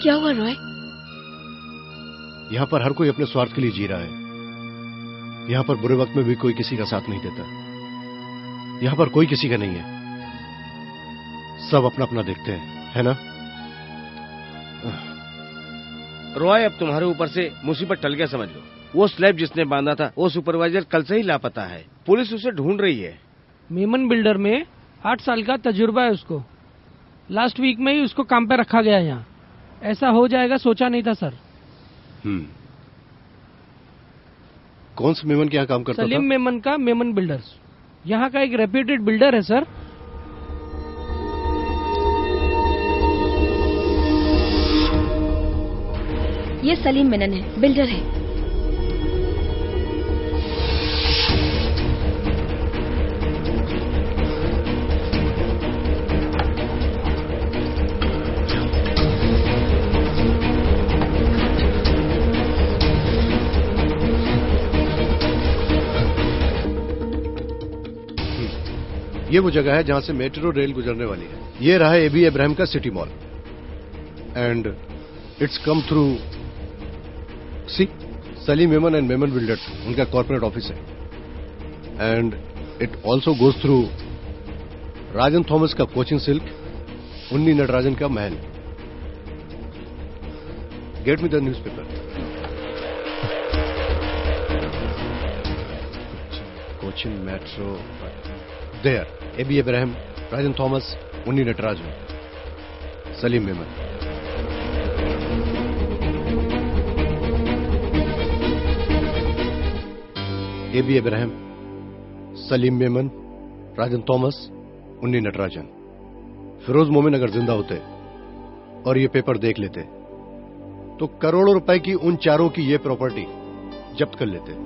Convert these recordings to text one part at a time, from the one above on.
क्या हुआ रॉय? यहाँ पर हर कोई अपने स्वार्थ के लिए जी रहा है। यहाँ पर बुरे वक्त में भी कोई किसी का साथ नहीं देता। यहाँ पर कोई किसी का नहीं है। सब अपना अपना देखते हैं, है ना? रॉय, अब तुम्हारे ऊपर से मुसीबत टल गया समझ लो। वो स्लैब जिसने बांधा था वो सुपरवाइजर कल से ही लापता है। पुलिस उसे ढूंढ रही है। मेमन बिल्डर में 8 साल का तजुर्बा है उसको। लास्ट वीक में ही उसको काम पे रखा गया। यहाँ ऐसा हो जाएगा सोचा नहीं था सर। कौन से मेमन के यहाँ काम करता था? सलीम मेमन का मेमन बिल्डर्स। यहाँ का एक रेप्यूटेड बिल्डर है सर। ये सलीम मेनन है, बिल्डर है। ये वो जगह है जहां से मेट्रो रेल गुजरने वाली है। ये रहा एबी इब्राहिम का city mall and it's come through C Salim Memon and Memon builders, उनका कॉर्पोरेट ऑफिस है। And it also goes through Rajan Thomas का कोचिंग सिल्क, उन्नी नटराजन का महल। Get me the newspaper. Cochin metro there, AB Ibrahim, Rajan Thomas, Unni Natarajan, Salim Memon. AB Ibrahim, Salim Memon, Rajan Thomas, Unni Natarajan. Firoz मोमिन अगर जिंदा होते और ये पेपर देख लेते तो करोड़ों रुपए की उन चारों की ये प्रॉपर्टी जब्त कर लेते।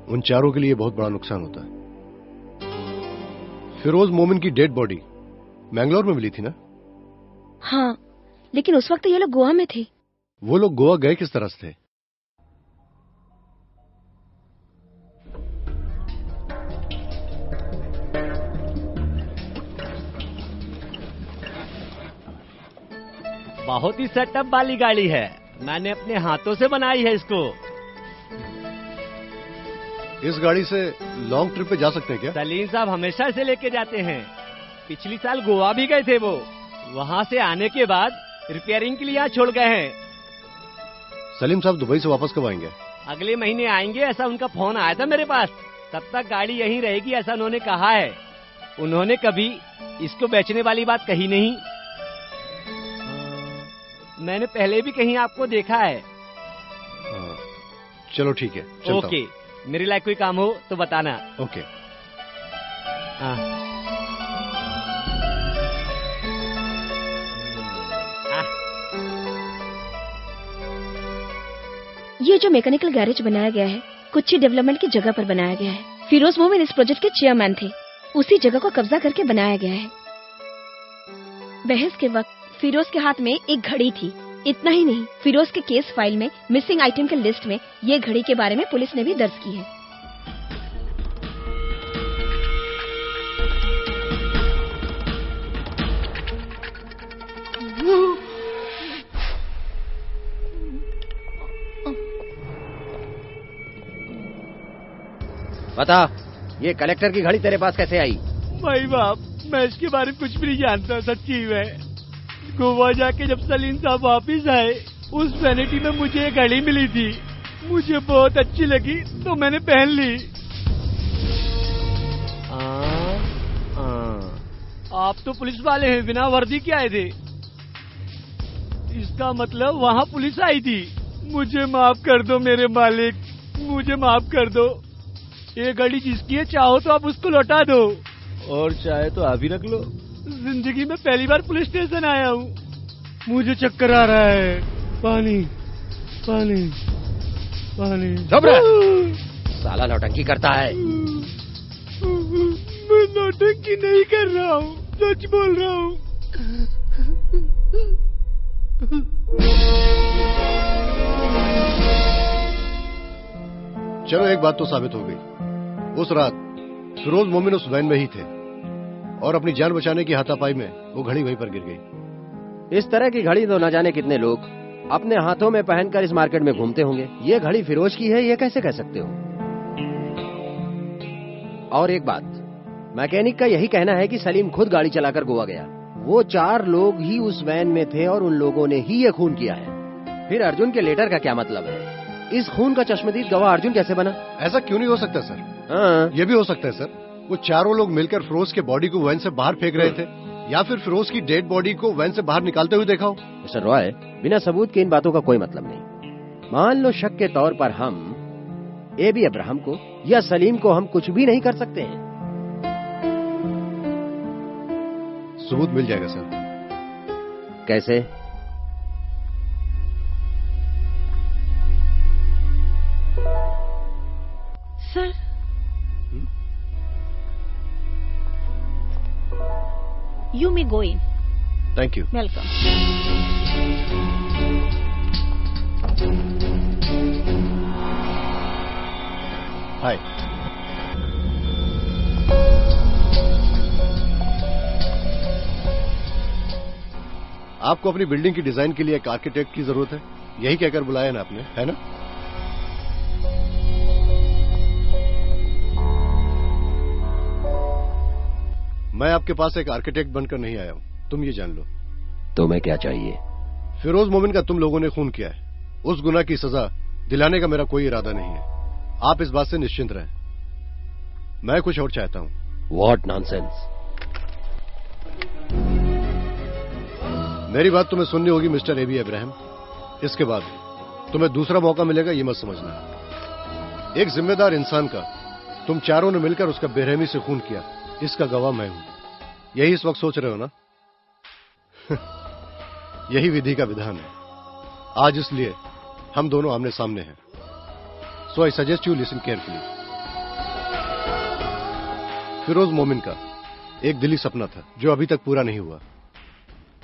उन चारों के लिए बहुत बड़ा नुकसान होता है। फिरोज मोमिन की डेड बॉडी मैंगलोर में मिली थी ना? हाँ, लेकिन उस वक्त ये लोग गोवा में थे। वो लोग गोवा गए किस तरह से थे? बहुत ही सेटअप वाली गाड़ी है। मैंने अपने हाथों से बनाई है इसको। इस गाड़ी से लॉन्ग ट्रिप पे जा सकते हैं क्या? सलीम साहब हमेशा से लेके जाते हैं। पिछली साल गोवा भी गए थे वो। वहाँ से आने के बाद रिपेयरिंग के लिए यहाँ छोड़ गए हैं। सलीम साहब दुबई से वापस कब आएंगे? अगले महीने आएंगे, ऐसा उनका फोन आया था मेरे पास। तब तक गाड़ी यहीं रहेगी ऐसा उन्होंने कहा है। उन्होंने कभी इसको बेचने वाली बात कही नहीं। मैंने पहले भी कहीं आपको देखा है। चलो ठीक है, ओके। मेरे लायक कोई काम हो तो बताना। ओके। ये जो मैकेनिकल गैरेज बनाया गया है कुच्ची डेवलपमेंट की जगह पर बनाया गया है। फिरोज मोमिन इस प्रोजेक्ट के चेयरमैन थे। उसी जगह को कब्जा करके बनाया गया है। बहस के वक्त फिरोज के हाथ में एक घड़ी थी। इतना ही नहीं, फिरोज के केस फाइल में मिसिंग आइटम के लिस्ट में ये घड़ी के बारे में पुलिस ने भी दर्ज की है। बता, ये कलेक्टर की घड़ी तेरे पास कैसे आई? भाई बाप, मैं इसके बारे में कुछ भी नहीं जानता। सच्ची में गोवा जाके जब सलीम साहब वापिस आए, उस वैनिटी में मुझे एक घड़ी मिली थी। मुझे बहुत अच्छी लगी तो मैंने पहन ली। आप तो पुलिस वाले हैं, बिना वर्दी के आए थे। इसका मतलब वहाँ पुलिस आई थी। मुझे माफ कर दो मेरे मालिक, मुझे माफ कर दो। ये घड़ी जिसकी है, चाहो तो आप उसको लौटा दो और चाहे तो आप ही रख लो। जिंदगी में पहली बार पुलिस स्टेशन आया हूँ। मुझे चक्कर आ रहा है। पानी पानी पानी। साला नौटंकी करता है। मैं नौटंकी नहीं कर रहा हूँ, सच बोल रहा हूँ। चलो एक बात तो साबित हो गई। उस रात फिरोज मोमिन उस वैन में ही थे और अपनी जान बचाने की हाथापाई में वो घड़ी वहीं पर गिर गई। इस तरह की घड़ी तो न जाने कितने लोग अपने हाथों में पहनकर इस मार्केट में घूमते होंगे। ये घड़ी फिरोज की है, ये कैसे कह सकते हो? और एक बात, मैकेनिक का यही कहना है कि सलीम खुद गाड़ी चलाकर गोवा गया। वो 4 लोग ही उस वैन में थे और उन लोगों ने ही ये खून किया है। फिर अर्जुन के लेटर का क्या मतलब है? इस खून का चश्मदीद गवाह अर्जुन कैसे बना? ऐसा क्यों नहीं हो सकता सर? हाँ। ये भी हो सकता है सर, वो चारों लोग मिलकर फिरोज के बॉडी को वैन से बाहर फेंक रहे थे, या फिर फिरोज की डेड बॉडी को वैन से बाहर निकालते हुए देखा हो। मिस्टर रॉय, बिना सबूत के इन बातों का कोई मतलब नहीं। मान लो शक के तौर पर हम एबी अब्राहम को या सलीम को हम कुछ भी नहीं कर सकते हैं। सबूत मिल जाएगा सर। कैसे? Sir, you may go in. Thank you. Welcome. हाय। आपको अपनी बिल्डिंग की डिजाइन के लिए एक आर्किटेक्ट की जरूरत है, यही कहकर बुलाया ना आपने, है ना? मैं आपके पास एक आर्किटेक्ट बनकर नहीं आया हूं, तुम ये जान लो। तुम्हें क्या चाहिए? फिरोज मोमिन का तुम लोगों ने खून किया है, उस गुनाह की सजा दिलाने का मेरा कोई इरादा नहीं है। आप इस बात से निश्चिंत रहें। मैं कुछ और चाहता हूं। What nonsense? मेरी बात तुम्हें सुननी होगी मिस्टर एबी अब्राहम। इसके बाद तुम्हें दूसरा मौका मिलेगा, ये मत समझना। एक जिम्मेदार इंसान का तुम चारों ने मिलकर उसका बेरहमी से खून किया, इसका गवाह मैं हूं। यही इस वक्त सोच रहे हो ना? यही विधि का विधान है। आज इसलिए हम दोनों आमने सामने हैं। So I suggest you listen carefully. Firoz Momin का एक दिली सपना था जो अभी तक पूरा नहीं हुआ,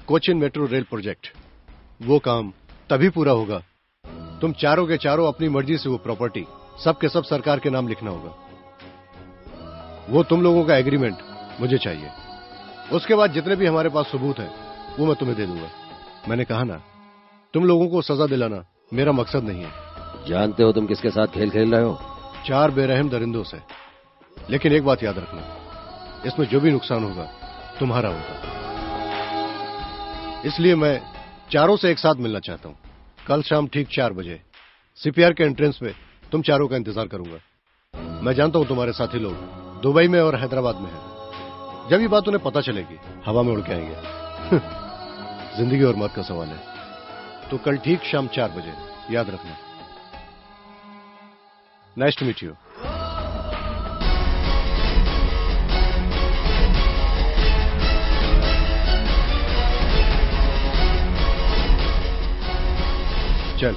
कोचिन मेट्रो रेल प्रोजेक्ट। वो काम तभी पूरा होगा तुम चारों के चारों अपनी मर्जी से वो प्रॉपर्टी सब के सब सरकार के नाम लिखना होगा। वो तुम लोगों का एग्रीमेंट मुझे चाहिए। उसके बाद जितने भी हमारे पास सबूत हैं वो मैं तुम्हें दे दूंगा। मैंने कहा ना, तुम लोगों को सजा दिलाना मेरा मकसद नहीं है। जानते हो तुम किसके साथ खेल खेल रहे हो? 4 बेरहम दरिंदों से। लेकिन एक बात याद रखना, इसमें जो भी नुकसान होगा तुम्हारा होगा। इसलिए मैं चारों से एक साथ मिलना चाहता हूं। कल शाम ठीक 4 बजे सीपीआर के एंट्रेंस में तुम चारों का इंतजार करूंगा। मैं जानता हूं तुम्हारे साथी लोग दुबई में और हैदराबाद में हैं। जब ये बात उन्हें पता चलेगी हवा में उड़ के आएंगे। जिंदगी और मौत का सवाल है। तो कल ठीक शाम 4 बजे याद रखना। Nice to meet you. चल।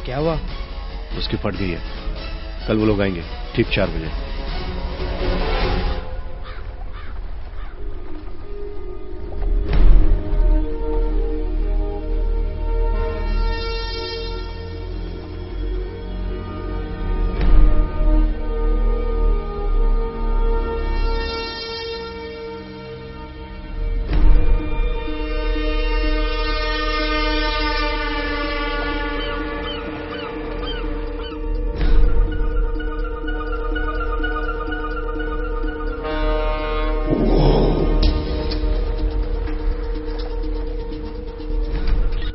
क्या हुआ? उसकी फट गई है। कल वो लोग आएंगे ठीक 4 बजे।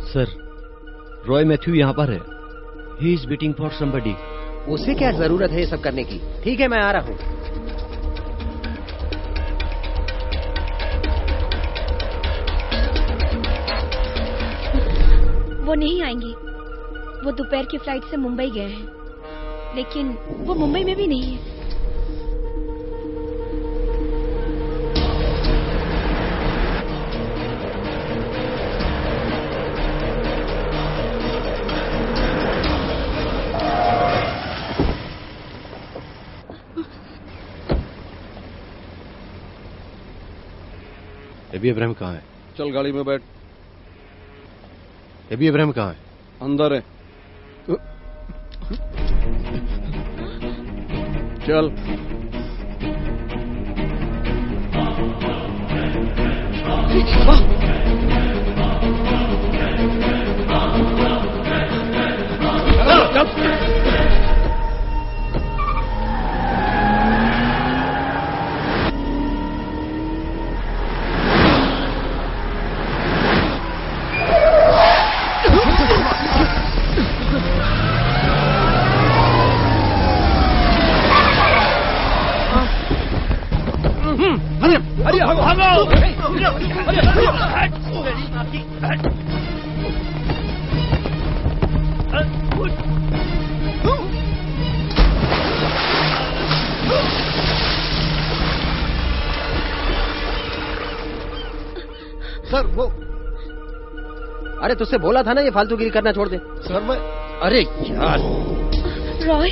सर, रॉय मैथ्यू यहाँ पर है। He is waiting for somebody. उसे क्या जरूरत है ये सब करने की? ठीक है, मैं आ रहा हूं। वो नहीं आएंगी। वो दोपहर की फ्लाइट से मुंबई गए हैं, लेकिन वो मुंबई में भी नहीं है। एबी अब्राहम कहाँ है? चल गाड़ी में बैठ। एबी अब्राहम कहाँ है? अंदर है। चल। अरे सर वो, अरे तुझसे बोला था ना ये फालतूगिरी करना छोड़ दे। सर मैं, अरे यार रॉय,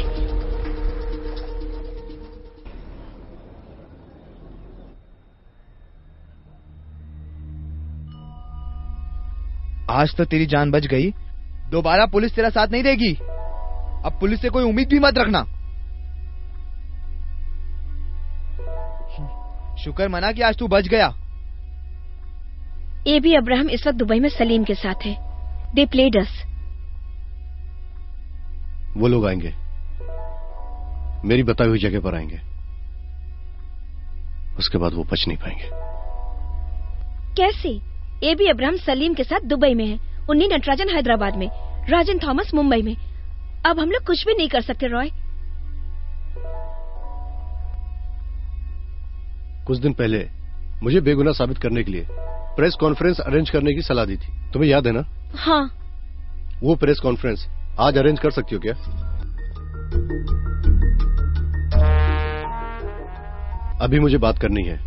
आज तो तेरी जान बच गई, दोबारा पुलिस तेरा साथ नहीं देगी। अब पुलिस से कोई उम्मीद भी मत रखना। शुक्र मना कि आज तू बच गया। एबी अब्राहम इस वक्त दुबई में सलीम के साथ है। दे प्लेड अस। वो लोग आएंगे, मेरी बताई हुई जगह पर आएंगे, उसके बाद वो बच नहीं पाएंगे। कैसे? एबी अब्राहम सलीम के साथ दुबई में है, उन्नी नटराजन हैदराबाद में, राजन थॉमस मुंबई में। अब हम लोग कुछ भी नहीं कर सकते रॉय। कुछ दिन पहले मुझे बेगुनाह साबित करने के लिए प्रेस कॉन्फ्रेंस अरेंज करने की सलाह दी थी, तुम्हें याद है ना? हाँ। वो प्रेस कॉन्फ्रेंस आज अरेंज कर सकती हो क्या? अभी मुझे बात करनी है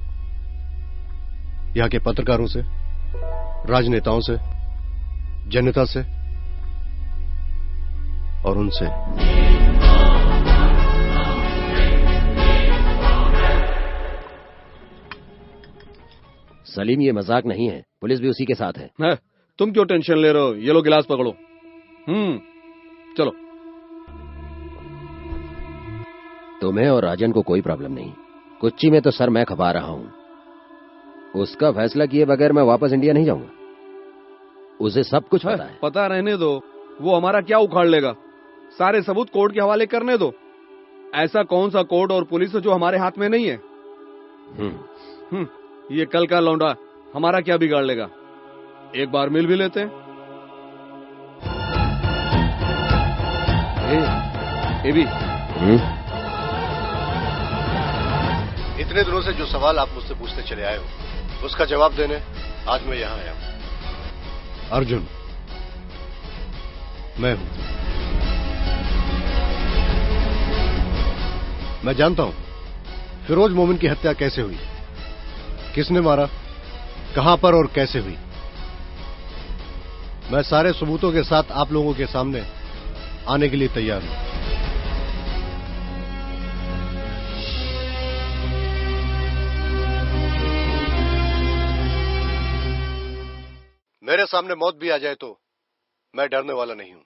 यहाँ के पत्रकारों से, राजनेताओं से, जनता से और उनसे। सलीम ये मजाक नहीं है, पुलिस भी उसी के साथ है। तुम क्यों टेंशन ले रहे हो? ये लो गिलास पकड़ो। चलो। तुम्हें और राजन को कोई प्रॉब्लम नहीं। कुच्ची में तो सर मैं खपा रहा हूं। उसका फैसला किए बगैर मैं वापस इंडिया नहीं जाऊंगा। उसे सब कुछ पता है। पता रहने दो, वो हमारा क्या उखाड़ लेगा। सारे सबूत कोर्ट के हवाले करने दो। ऐसा कौन सा कोर्ट और पुलिस जो हमारे हाथ में नहीं है। ये कल का लौंडा हमारा क्या बिगाड़ लेगा। एक बार मिल भी लेते हैं। एबी, इतने दिनों से जो सवाल आप मुझसे पूछते चले आए हो, उसका जवाब देने आज मैं यहां आया हूं। अर्जुन मैं हूं। मैं जानता हूं फिरोज मोमिन की हत्या कैसे हुई, किसने मारा, कहां पर और कैसे हुई। मैं सारे सबूतों के साथ आप लोगों के सामने आने के लिए तैयार हूं। मेरे सामने मौत भी आ जाए तो मैं डरने वाला नहीं हूं।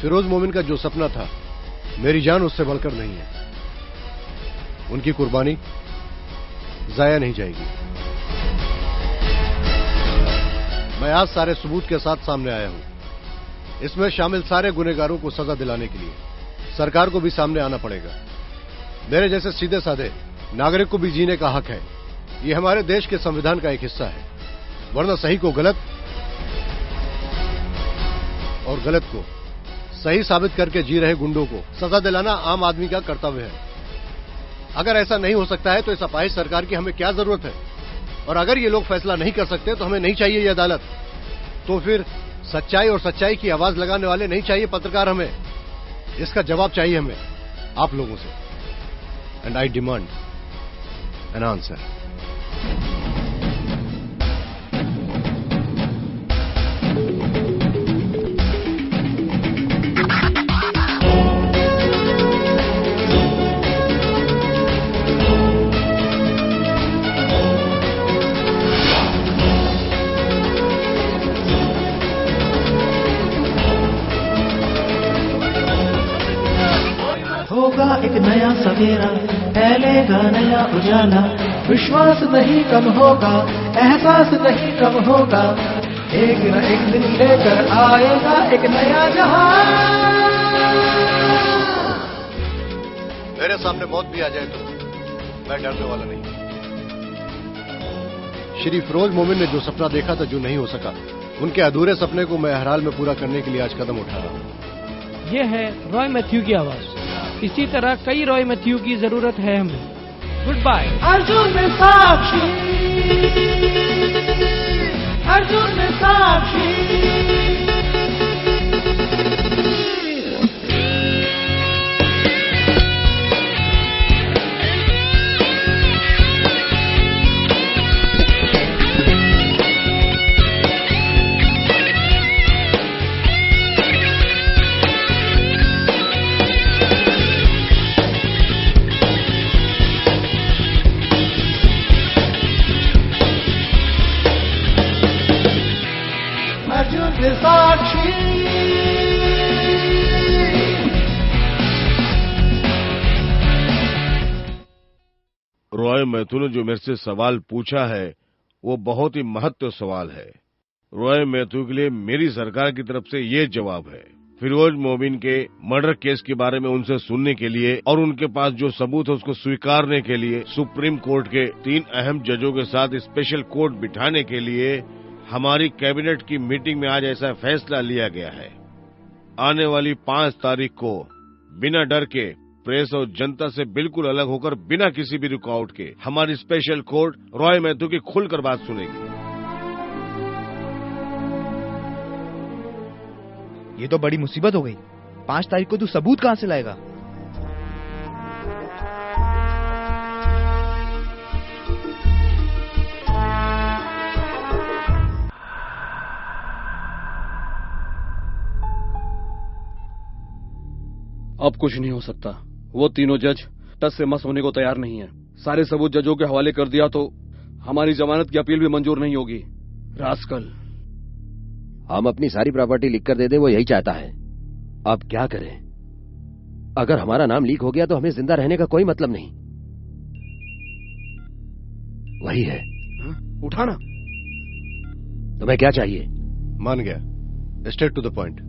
फिरोज मोमिन का जो सपना था, मेरी जान उससे बढ़कर नहीं है। उनकी कुर्बानी जाया नहीं जाएगी। मैं आज सारे सबूत के साथ सामने आया हूं। इसमें शामिल सारे गुनहगारों को सजा दिलाने के लिए सरकार को भी सामने आना पड़ेगा। मेरे जैसे सीधे साधे नागरिक को भी जीने का हक है। ये हमारे देश के संविधान का एक हिस्सा है। वरना सही को गलत और गलत को सही साबित करके जी रहे गुंडों को सजा दिलाना आम आदमी का कर्तव्य है। अगर ऐसा नहीं हो सकता है तो इस अपाहिज सरकार की हमें क्या जरूरत है। और अगर ये लोग फैसला नहीं कर सकते तो हमें नहीं चाहिए ये अदालत। तो फिर सच्चाई और सच्चाई की आवाज लगाने वाले नहीं चाहिए पत्रकार हमें। इसका जवाब चाहिए हमें आप लोगों से। And I demand an answer. होगा एक नया सवेरा, फैलेगा नया उजाला। विश्वास नहीं कम होगा, एहसास नहीं कम होगा। एक न एक दिन लेकर आएगा एक नया जहां। मेरे सामने मौत भी आ जाए तो मैं डरने वाला नहीं। श्री फिरोज मोमिन ने जो सपना देखा था, जो नहीं हो सका, उनके अधूरे सपने को मैं हर हाल में पूरा करने के लिए आज कदम उठा रहा हूं। ये है रॉय मैथ्यू की आवाज। इसी तरह कई रॉय मैथ्यू की जरूरत है हमें। Good bye. अर्जुन में साक्षी, अर्जुन में साक्षी। साक्षी। रॉय मैथ्यू ने जो मेरे से सवाल पूछा है वो बहुत ही महत्वपूर्ण सवाल है। रॉय मैथ्यू के लिए मेरी सरकार की तरफ से ये जवाब है। फिरोज मोबिन के मर्डर केस के बारे में उनसे सुनने के लिए और उनके पास जो सबूत है उसको स्वीकारने के लिए सुप्रीम कोर्ट के 3 अहम जजों के साथ स्पेशल कोर्ट बिठाने के लिए हमारी कैबिनेट की मीटिंग में आज ऐसा फैसला लिया गया है। आने वाली 5 तारीख को बिना डर के प्रेस और जनता से बिल्कुल अलग होकर बिना किसी भी रुकावट के हमारी स्पेशल कोर्ट रॉय मैथ्यू की खुलकर बात सुनेगी। ये तो बड़ी मुसीबत हो गई। 5 तारीख को तू सबूत कहां से लाएगा? अब कुछ नहीं हो सकता। वो तीनों जज टस से मस होने को तैयार नहीं है। सारे सबूत जजों के हवाले कर दिया तो हमारी जमानत की अपील भी मंजूर नहीं होगी। रास्कल। हम अपनी सारी प्रॉपर्टी लिख कर दे दे, वो यही चाहता है। अब क्या करें? अगर हमारा नाम लीक हो गया तो हमें जिंदा रहने का कोई मतलब नहीं। वही है। उठाना। तुम्हें क्या चाहिए? मान गया, स्ट्रेट टू द पॉइंट।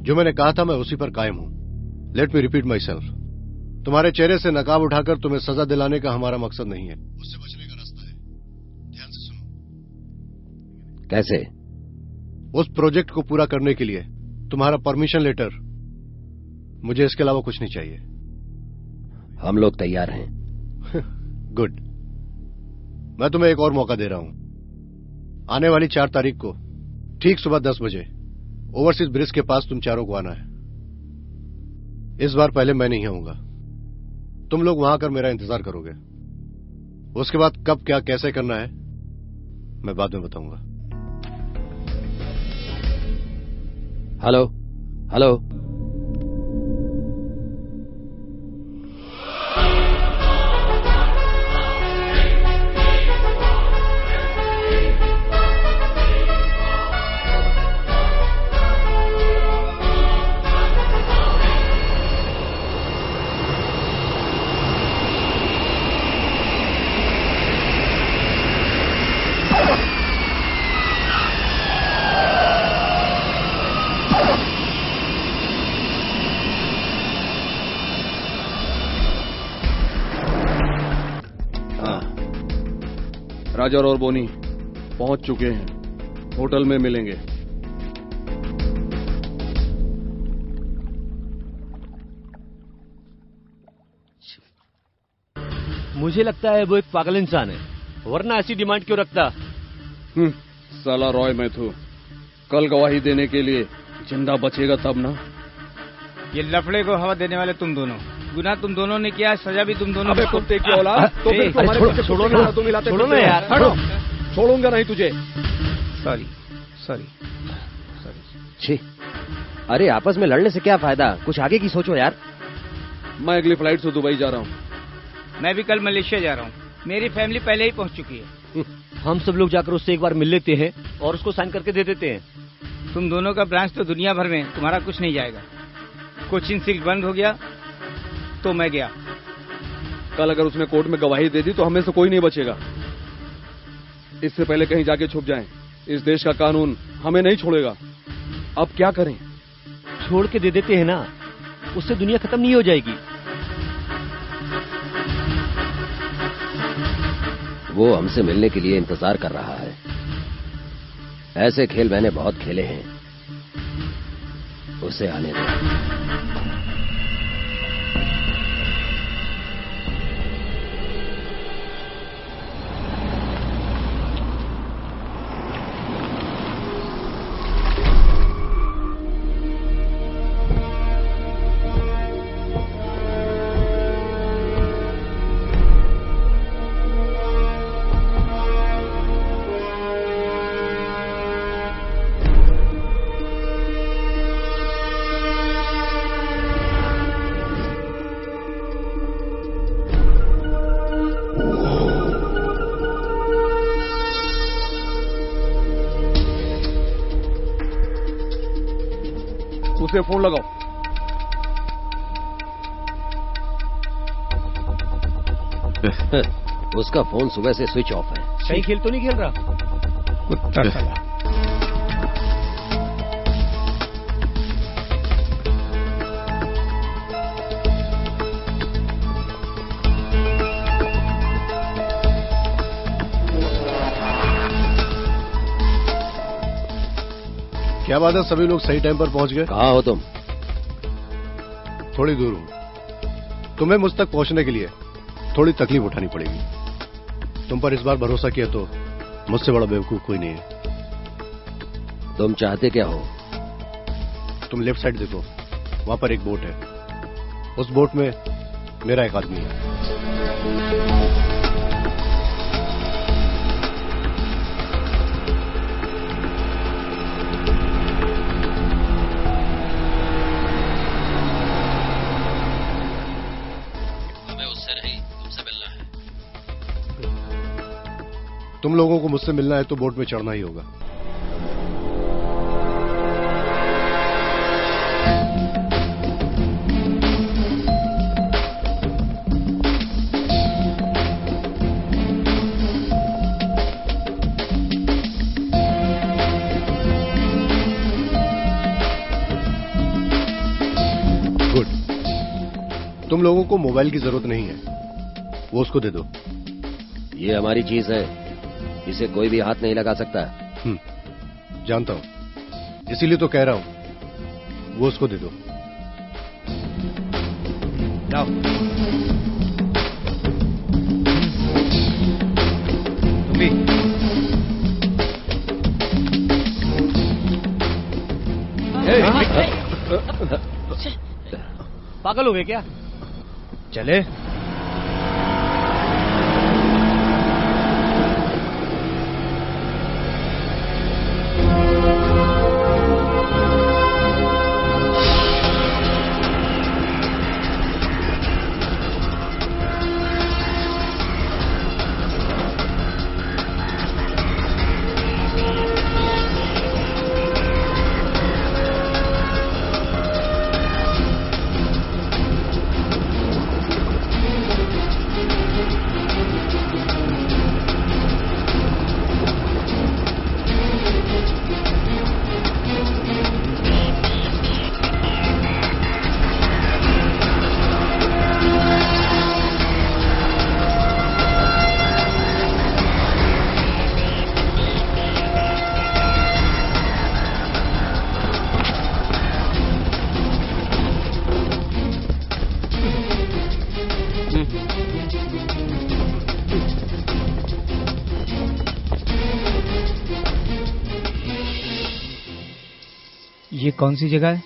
जो मैंने कहा था मैं उसी पर कायम हूं। Let me repeat my self. तुम्हारे चेहरे से नकाब उठाकर तुम्हें सजा दिलाने का हमारा मकसद नहीं है। उससे बचने का रास्ता है। ध्यान से सुनो। कैसे? उस प्रोजेक्ट को पूरा करने के लिए तुम्हारा परमिशन लेटर। मुझे इसके अलावा कुछ नहीं चाहिए। हम लोग तैयार हैं। गुड। मैं तुम्हें एक और मौका दे रहा हूं। आने वाली 4 तारीख को ठीक सुबह 10 बजे ओवरसीज ब्रिज के पास तुम चारों को आना है। इस बार पहले मैं नहीं आऊंगा। तुम लोग वहां आकर मेरा इंतजार करोगे। उसके बाद कब क्या कैसे करना है मैं बाद में बताऊंगा। Hello hello. राजर और बोनी पहुंच चुके हैं। होटल में मिलेंगे। मुझे लगता है वो एक पागल इंसान है, वरना ऐसी डिमांड क्यों रखता? साला रॉय मैथ्यू कल गवाही देने के लिए जिंदा बचेगा तब ना। ये लफड़े को हवा देने वाले तुम दोनों। गुनाह तुम दोनों ने किया, सजा भी तुम दोनों। कुत्ते की औलाद। तो फिर तुम्हारे छोड़ो ना यार। छोड़ूंगा नहीं तुझे। सॉरी सॉरी छी। अरे आपस में लड़ने से क्या फायदा? कुछ आगे की सोचो यार। मैं अगली फ्लाइट से दुबई जा रहा हूँ। मैं भी कल मलेशिया जा रहा हूँ। मेरी फैमिली पहले ही पहुंच चुकी है। हम सब लोग जाकर उससे एक बार मिल लेते हैं और उसको साइन करके दे देते हैं। तुम दोनों का ब्रांच तो दुनिया भर में, तुम्हारा कुछ नहीं जाएगा। कोचिन सिल्क बंद हो गया तो मैं गया। कल अगर उसने कोर्ट में गवाही दे दी तो हमें से कोई नहीं बचेगा। इससे पहले कहीं जाके छुप जाएं। इस देश का कानून हमें नहीं छोड़ेगा। अब क्या करें? छोड़ के दे देते हैं ना, उससे दुनिया खत्म नहीं हो जाएगी। वो हमसे मिलने के लिए इंतजार कर रहा है। ऐसे खेल मैंने बहुत खेले हैं। उसे आने दो। उसे फोन लगाओ। उसका फोन सुबह से स्विच ऑफ है। सही खेल तो नहीं खेल रहा? कुत्ता साला। क्या बात है, सभी लोग सही टाइम पर पहुंच गए? कहाँ हो तुम? थोड़ी दूर हूं। तुम्हें मुझ तक पहुंचने के लिए थोड़ी तकलीफ उठानी पड़ेगी। तुम पर इस बार भरोसा किया तो मुझसे बड़ा बेवकूफ कोई नहीं है। तुम चाहते क्या हो? तुम लेफ्ट साइड देखो, वहां पर एक बोट है। उस बोट में मेरा एक आदमी है। तुम लोगों को मुझसे मिलना है तो बोट में चढ़ना ही होगा। गुड। तुम लोगों को मोबाइल की जरूरत नहीं है, वो उसको दे दो। ये हमारी चीज है, इसे कोई भी हाथ नहीं लगा सकता। जानता हूं, इसीलिए तो कह रहा हूं, वो उसको दे दो। जाओ। तुम भी। पागल हो गए क्या? चले। ये कौन सी जगह है?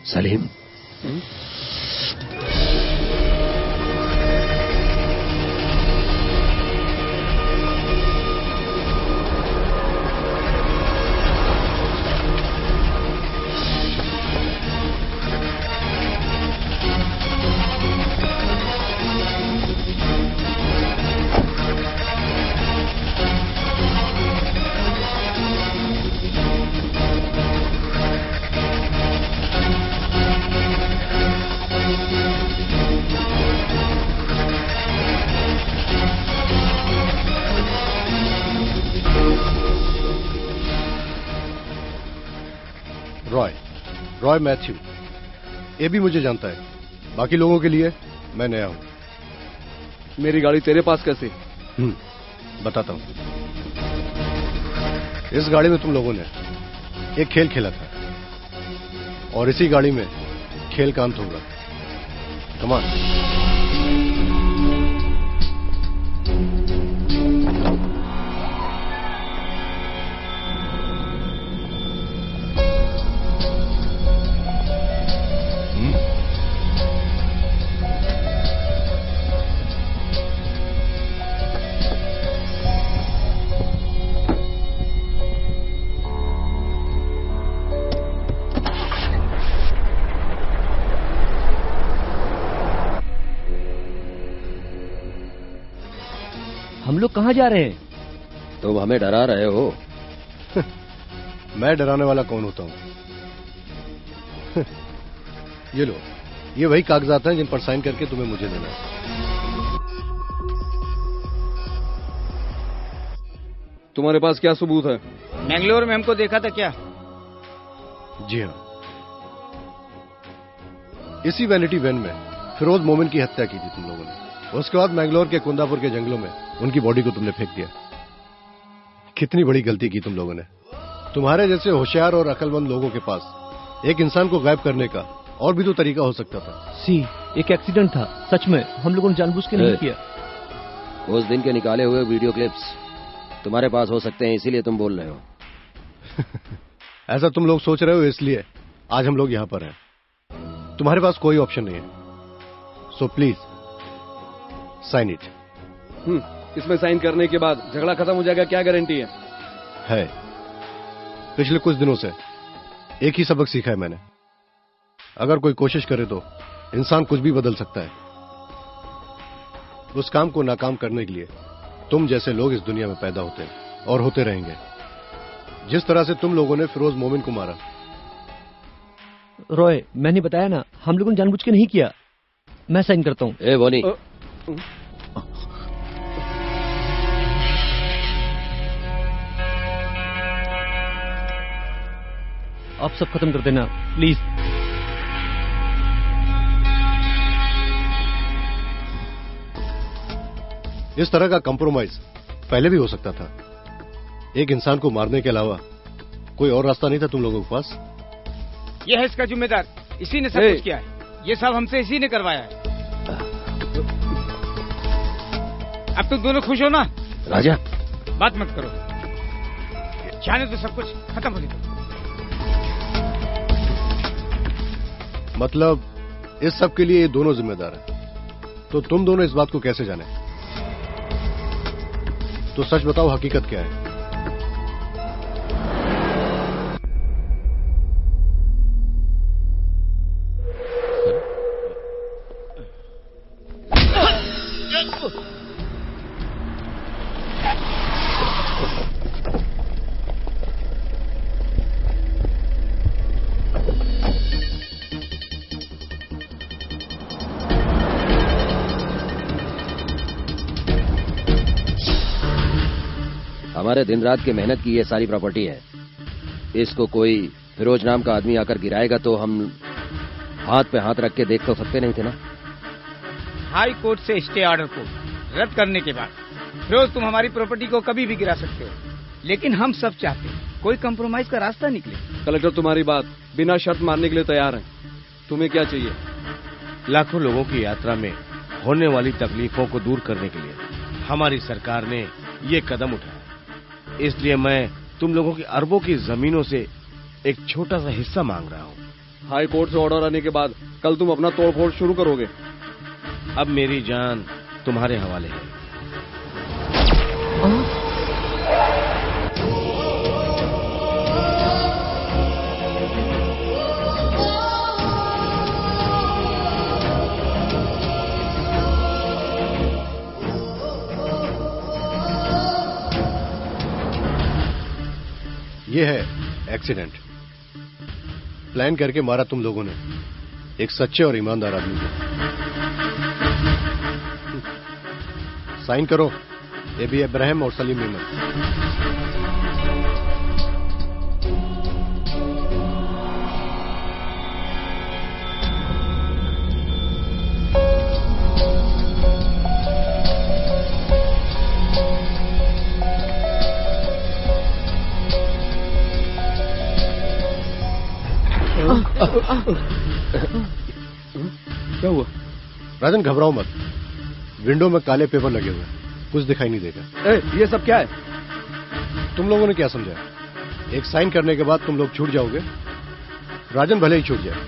सलीम, रॉय मैथ्यू। ये भी मुझे जानता है। बाकी लोगों के लिए मैं नया हूं। मेरी गाड़ी तेरे पास कैसे? बताता हूं। इस गाड़ी में तुम लोगों ने एक खेल खेला था और इसी गाड़ी में खेल का अंत होगा। कमान। हम लोग कहाँ जा रहे हैं? तुम हमें डरा रहे हो। मैं डराने वाला कौन होता हूं? ये लो, ये वही कागजात हैं जिन पर साइन करके तुम्हें मुझे देना है। तुम्हारे पास क्या सबूत है? मैंगलोर में हमको देखा था क्या? जी हाँ, इसी वैनिटी वैन में फिरोज मोमिन की हत्या की थी तुम लोगों ने। उसके बाद मैंगलोर के कुंदापुर के जंगलों में उनकी बॉडी को तुमने फेंक दिया। कितनी बड़ी गलती की तुम लोगों ने। तुम्हारे जैसे होशियार और अकलमंद लोगों के पास एक इंसान को गायब करने का और भी तो तरीका हो सकता था। सी, एक एक्सीडेंट था, सच में हम लोगों ने जानबूझ के नहीं किया। उस दिन के निकाले हुए वीडियो क्लिप्स तुम्हारे पास हो सकते हैं, इसीलिए तुम बोल रहे हो। ऐसा तुम लोग सोच रहे हो, इसलिए आज हम लोग यहां पर हैं। तुम्हारे पास कोई ऑप्शन नहीं है, सो प्लीज साइन इट। इसमें साइन करने के बाद झगड़ा खत्म हो जाएगा, क्या गारंटी है? पिछले कुछ दिनों से एक ही सबक सीखा है मैंने, अगर कोई कोशिश करे तो इंसान कुछ भी बदल सकता है। उस काम को नाकाम करने के लिए तुम जैसे लोग इस दुनिया में पैदा होते हैं और होते रहेंगे। जिस तरह से तुम लोगों ने फिरोज मोमिन को मारा। रॉय, मैंने बताया ना, हम लोगों ने जानबूझ के नहीं किया। मैं साइन करता हूँ। ए बोनी, आप सब खत्म कर देना प्लीज। इस तरह का कंप्रोमाइज पहले भी हो सकता था। एक इंसान को मारने के अलावा कोई और रास्ता नहीं था तुम लोगों के पास। ये है इसका जिम्मेदार, इसी ने सब कुछ किया है। ये सब हमसे इसी ने करवाया है। अब तुम दोनों खुश हो ना? राजा, बात मत करो, जाने तो सब कुछ खत्म हो जाए। मतलब इस सब के लिए ये दोनों जिम्मेदार हैं। तो तुम दोनों इस बात को कैसे जाने? तो सच बताओ, हकीकत क्या है? हमारे दिन रात की मेहनत की ये सारी प्रॉपर्टी है। इसको कोई फिरोज नाम का आदमी आकर गिराएगा तो हम हाथ पे हाथ रख के देख तो सकते नहीं थे ना। हाई कोर्ट से स्टे ऑर्डर को रद्द करने के बाद फिरोज तुम हमारी प्रॉपर्टी को कभी भी गिरा सकते हो, लेकिन हम सब चाहते हैं कोई कंप्रोमाइज का रास्ता निकले। कलेक्टर तुम्हारी बात बिना शर्त मानने के लिए तैयार है। तुम्हें क्या चाहिए? लाखों लोगों की यात्रा में होने वाली तकलीफों को दूर करने के लिए हमारी सरकार ने ये कदम उठाया। इसलिए मैं तुम लोगों की अरबों की जमीनों से एक छोटा सा हिस्सा मांग रहा हूँ। हाई कोर्ट से ऑर्डर आने के बाद कल तुम अपना तोड़फोड़ शुरू करोगे। अब मेरी जान तुम्हारे हवाले है। ये है एक्सीडेंट। प्लान करके मारा तुम लोगों ने एक सच्चे और ईमानदार आदमी को। साइन करो, एबी इब्राहिम और सलीम मेमन। क्या हुआ? राजन, घबराओ मत। विंडो में काले पेपर लगे हुए हैं, कुछ दिखाई नहीं देगा। ये सब क्या है? तुम लोगों ने क्या समझा? एक साइन करने के बाद तुम लोग छूट जाओगे। राजन भले ही छूट जाए।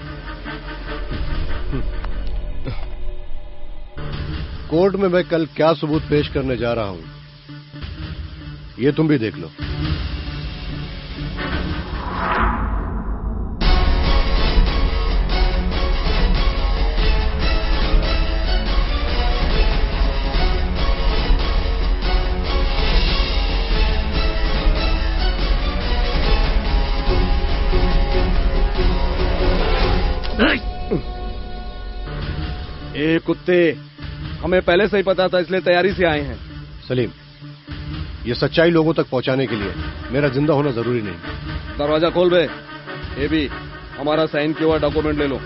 कोर्ट में मैं कल क्या सबूत पेश करने जा रहा हूं, ये तुम भी देख लो। कुत्ते, हमें पहले से ही पता था, इसलिए तैयारी से आए हैं। सलीम, ये सच्चाई लोगों तक पहुंचाने के लिए मेरा जिंदा होना जरूरी नहीं। दरवाजा खोल बे। ये भी हमारा साइन किया हुआ डॉक्यूमेंट ले लो।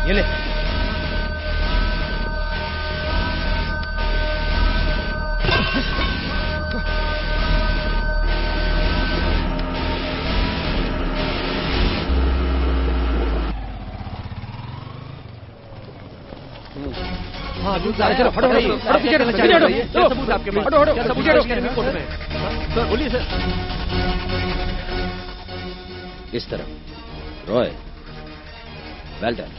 ये ले। चलो हटो सबूत आपके पास, हटो रिपोर्ट में सर, बोलिए सर। इस तरफ Roy, well done.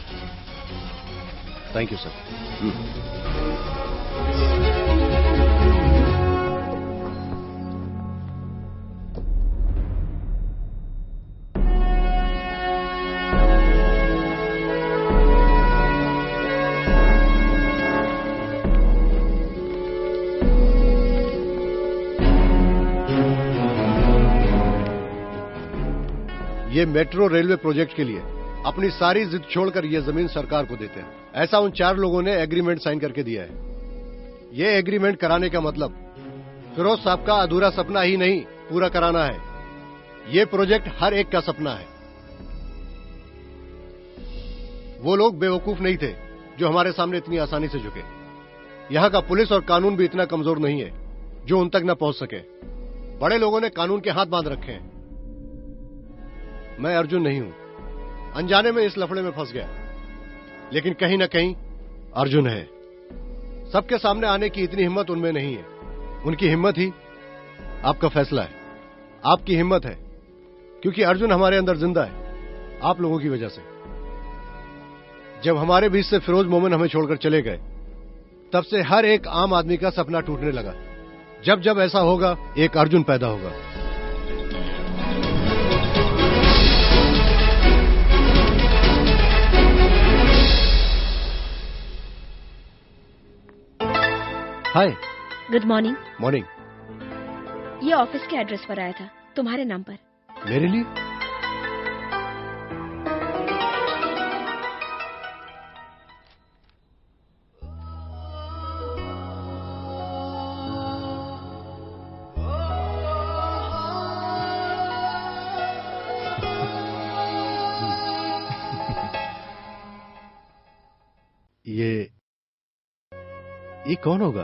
Thank you sir. ये मेट्रो रेलवे प्रोजेक्ट के लिए अपनी सारी जिद छोड़कर ये जमीन सरकार को देते हैं। ऐसा उन 4 लोगों ने एग्रीमेंट साइन करके दिया है। ये एग्रीमेंट कराने का मतलब फिरोज साहब का अधूरा सपना ही नहीं, पूरा कराना है। ये प्रोजेक्ट हर एक का सपना है। वो लोग बेवकूफ नहीं थे जो हमारे सामने इतनी आसानी से झुके। यहां का पुलिस और कानून भी इतना कमजोर नहीं है जो उन तक न पहुंच सके। बड़े लोगों ने कानून के हाथ बांध रखे हैं। मैं अर्जुन नहीं हूं, अनजाने में इस लफड़े में फंस गया, लेकिन कहीं ना कहीं अर्जुन है। सबके सामने आने की इतनी हिम्मत उनमें नहीं है। उनकी हिम्मत ही आपका फैसला है। आपकी हिम्मत है क्योंकि अर्जुन हमारे अंदर जिंदा है, आप लोगों की वजह से। जब हमारे बीच से फिरोज मोमिन हमें छोड़कर चले गए, तब से हर एक आम आदमी का सपना टूटने लगा। जब जब ऐसा होगा, एक अर्जुन पैदा होगा। हाय। Good morning. मॉर्निंग। ये ऑफिस के एड्रेस पर आया था, तुम्हारे नाम पर। मेरे लिए? ये कौन होगा?